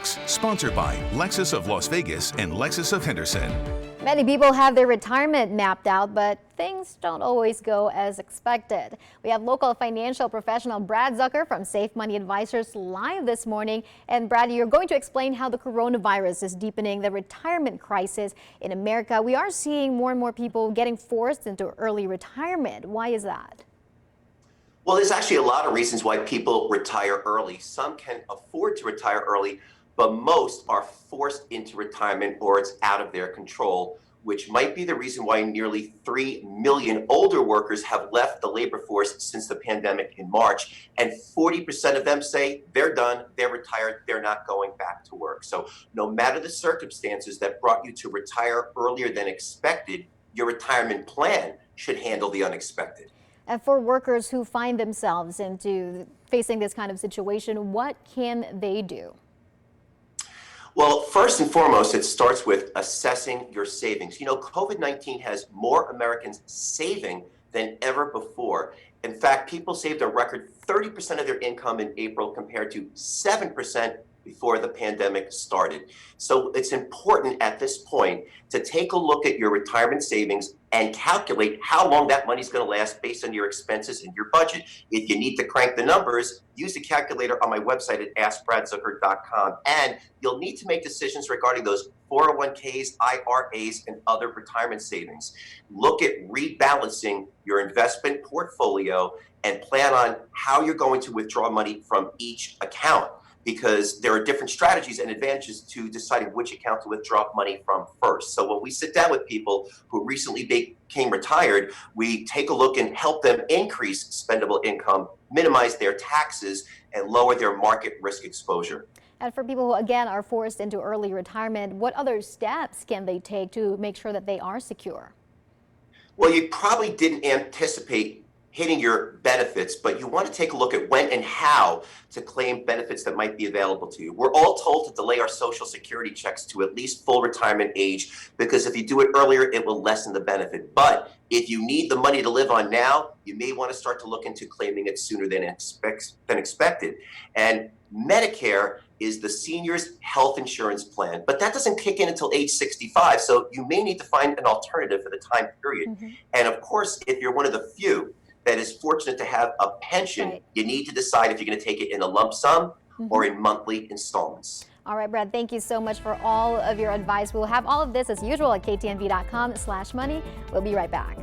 Talks, sponsored by Lexus of Las Vegas and Lexus of Henderson. Many people have their retirement mapped out, but things don't always go as expected. We have local financial professional Brad Zucker from Safe Money Advisors live this morning. And Brad, you're going to explain how the coronavirus is deepening the retirement crisis in America. We are seeing more and more people getting forced into early retirement. Why is that? Well, there's actually a lot of reasons why people retire early. Some can afford to retire early, but most are forced into retirement or it's out of their control, which might be the reason why nearly 3 million older workers have left the labor force since the pandemic in March. And 40% of them say they're done, they're retired, they're not going back to work. So no matter the circumstances that brought you to retire earlier than expected, your retirement plan should handle the unexpected. And for workers who find themselves facing this kind of situation, what can they do? Well, first and foremost, it starts with assessing your savings. You know, COVID-19 has more Americans saving than ever before. In fact, people saved a record 30% of their income in April compared to 7% before the pandemic started. So it's important at this point to take a look at your retirement savings and calculate how long that money's going to last based on your expenses and your budget. If you need to crank the numbers, use the calculator on my website at askbradzucker.com. And you'll need to make decisions regarding those 401ks, IRAs, and other retirement savings. Look at rebalancing your investment portfolio and plan on how you're going to withdraw money from each account, because there are different strategies and advantages to deciding which account to withdraw money from first. So when we sit down with people who recently became retired, we take a look and help them increase spendable income, minimize their taxes, and lower their market risk exposure. And for people who, again, are forced into early retirement, what other steps can they take to make sure that they are secure? Well, you probably didn't anticipate hitting your benefits, but you want to take a look at when and how to claim benefits that might be available to you. We're all told to delay our Social Security checks to at least full retirement age, because if you do it earlier, it will lessen the benefit. But if you need the money to live on now, you may want to start to look into claiming it sooner than expected. And Medicare is the seniors' health insurance plan, but that doesn't kick in until age 65. So you may need to find an alternative for the time period. And of course, if you're one of the few that is fortunate to have a pension, right, you need to decide if you're going to take it in a lump sum or in monthly installments. All right, Brad, thank you so much for all of your advice. We'll have all of this as usual at ktnv.com/money. We'll be right back.